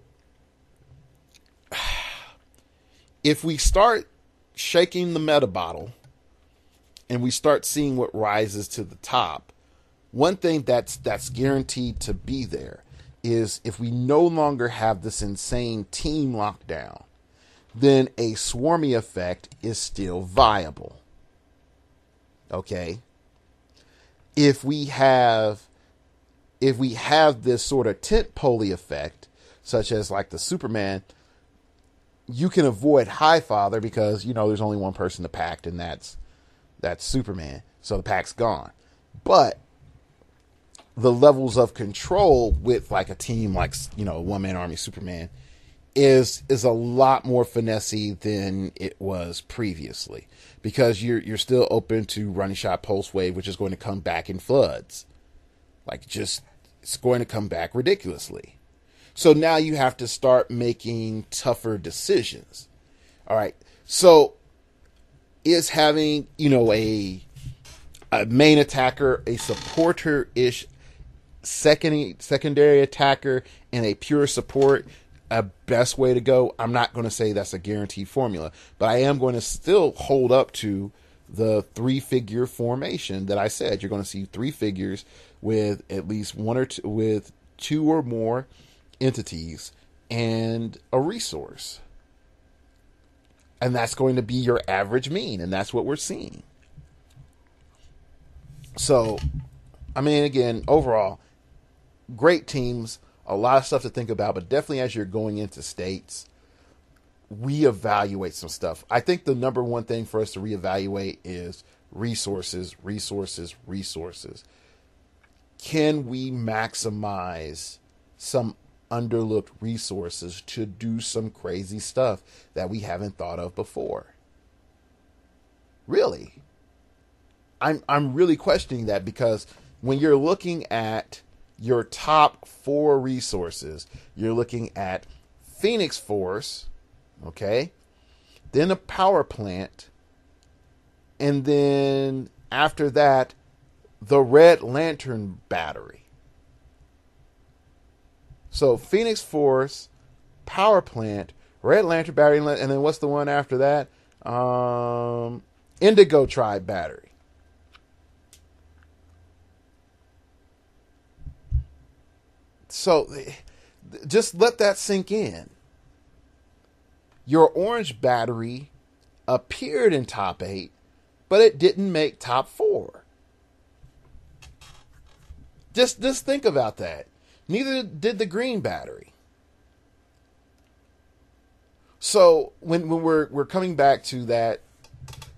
if we start shaking the meta bottle and we start seeing what rises to the top, one thing that's guaranteed to be there is if we no longer have this insane team lockdown, then a swarmy effect is still viable. Okay? If we have this sort of tent-pole effect, such as like the Superman, you can avoid Highfather because, there's only one person to pack, and that's Superman. So the pack's gone. But the levels of control with like a team like, one-man army Superman is a lot more finessey than it was previously, because you're still open to running shot pulse wave, which is going to come back in floods. It's going to come back ridiculously. So now you have to start making tougher decisions. All right. So is having, a main attacker, a supporter-ish secondary attacker, and a pure support a best way to go? I'm not going to say that's a guaranteed formula, but I am going to still hold up to the 3-figure formation that I said. You're going to see 3 figures with at least one or two, with 2 or more entities and a resource. And that's going to be your average mean, and that's what we're seeing. So, again, overall, great teams, a lot of stuff to think about, but definitely as you're going into states, reevaluate some stuff. I think the number one thing for us to reevaluate is resources. Can we maximize some underlooked resources to do some crazy stuff that we haven't thought of before? Really? I'm really questioning that, because when you're looking at your top 4 resources, you're looking at Phoenix Force, okay, then a power plant, and then after that, the Red Lantern battery. So Phoenix Force, power plant, Red Lantern battery, and then what's the one after that? Indigo Tribe battery. So just let that sink in. Your orange battery appeared in top 8, but it didn't make top 4. Just think about that. Neither did the green battery. So when we're coming back to that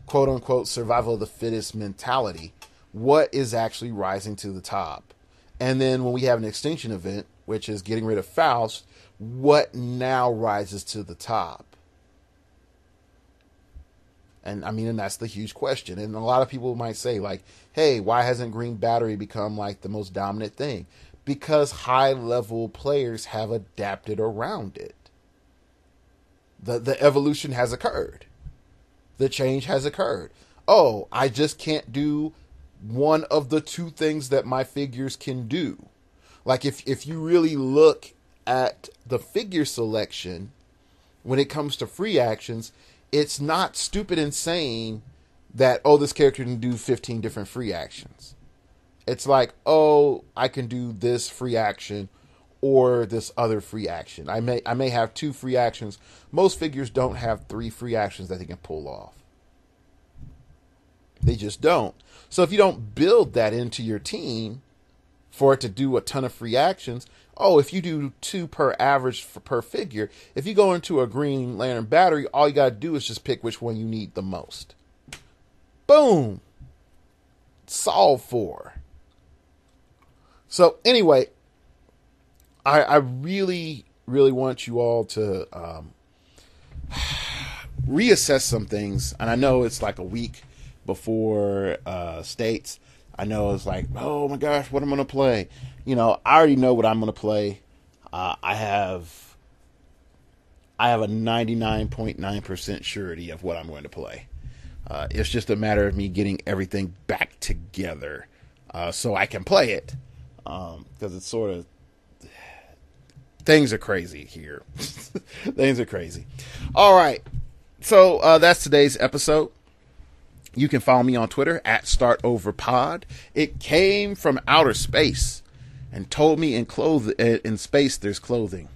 quote unquote survival of the fittest mentality, what is actually rising to the top? And then when we have an extinction event, which is getting rid of Faust, what now rises to the top? And and that's the huge question. And a lot of people might say, like, hey, why hasn't Green Battery become like the most dominant thing? Because high-level players have adapted around it. The evolution has occurred. The change has occurred. Oh, I just can't do one of the 2 things that my figures can do. Like, if you really look at the figure selection, when it comes to free actions, it's not stupid and saying that, oh, this character can do 15 different free actions. It's like, oh, I can do this free action or this other free action. I may have 2 free actions. Most figures don't have 3 free actions that they can pull off. They just don't. So if you don't build that into your team for it to do a ton of free actions, if you do 2 per average per figure, if you go into a Green Lantern battery, all you got to do is just pick which one you need the most. Boom. Solve for. So anyway, I really, really want you all to reassess some things. And I know it's like a week before states. I know it's like, oh my gosh, what am I going to play? I already know what I'm going to play. I have a 99.9% surety of what I'm going to play. It's just a matter of me getting everything back together so I can play it. Because it's sort of... Things are crazy here. Things are crazy. All right. So that's today's episode. You can follow me on Twitter at StartOverPod. It came from outer space and told me in space there's clothing.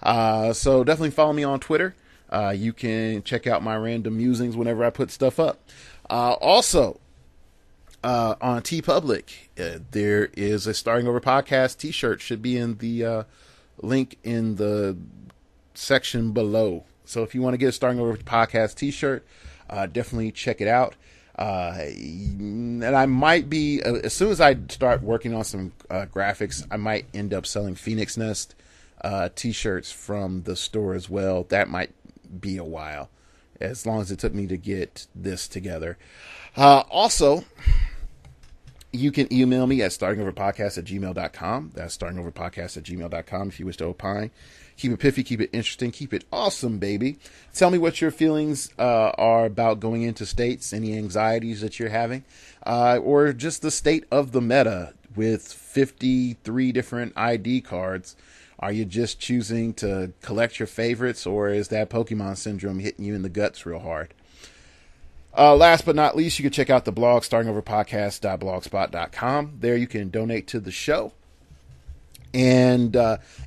So definitely follow me on Twitter. You can check out my random musings whenever I put stuff up. Also, on TeePublic, there is a Starting Over Podcast T-shirt. Should be in the link in the section below. So if you want to get a Starting Over Podcast T-shirt, definitely check it out. And I might be, as soon as I start working on some graphics, I might end up selling Phoenix Nest T-shirts from the store as well. That might be a while, as long as it took me to get this together. Also, you can email me at startingoverpodcast@gmail.com. That's startingoverpodcast@gmail.com if you wish to opine. Keep it piffy, keep it interesting, keep it awesome, baby. Tell me what your feelings are about going into states, any anxieties that you're having, or just the state of the meta with 53 different ID cards. Are you just choosing to collect your favorites, or is that Pokemon syndrome hitting you in the guts real hard? Last but not least, you can check out the blog, startingoverpodcast.blogspot.com. There you can donate to the show. And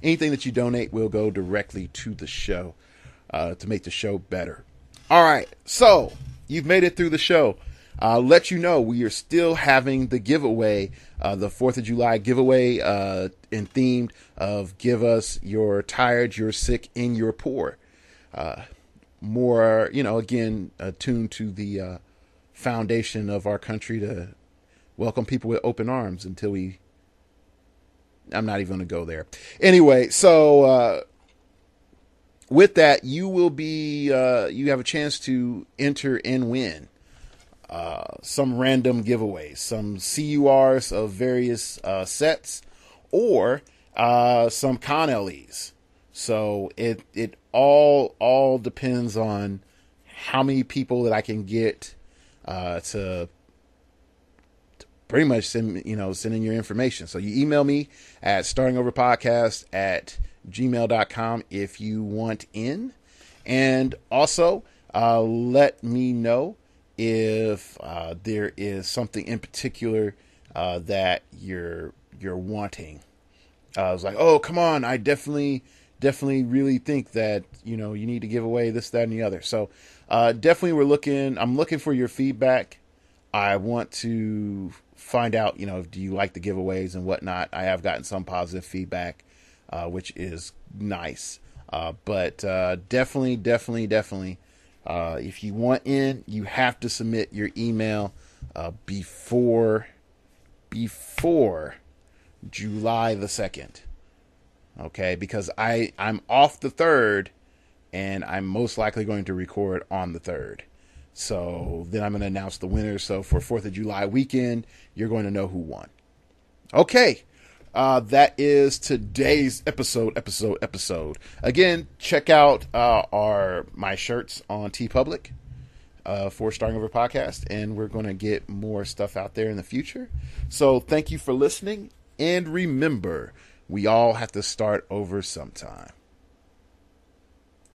anything that you donate will go directly to the show to make the show better. All right, so you've made it through the show. I'll let you know we are still having the giveaway, the 4th of July giveaway, and themed of give us you're tired, you're sick, and you're poor. More, again, attuned to the foundation of our country to welcome people with open arms until I'm not even going to go there. Anyway, so with that, you will be, you have a chance to enter and win some random giveaways, some CURs of various sets, or some Con LEs. So it all depends on how many people that I can get to pretty much send in your information. So you email me at startingoverpodcast@gmail.com if you want in, and also let me know if there is something in particular that you're wanting. I was like, oh, come on, I definitely really think that you need to give away this, that, and the other. So definitely I'm looking for your feedback. I want to find out, do you like the giveaways and whatnot. I have gotten some positive feedback, which is nice. But definitely, if you want in, you have to submit your email before July the 2nd. Okay, because I'm off the 3rd, and I'm most likely going to record on the 3rd. So then I'm going to announce the winner. So for 4th of July weekend, you're going to know who won. Okay, that is today's episode. Again, check out my shirts on TeePublic for Starting Over Podcast, and we're going to get more stuff out there in the future. So thank you for listening, and remember, we all have to start over sometime.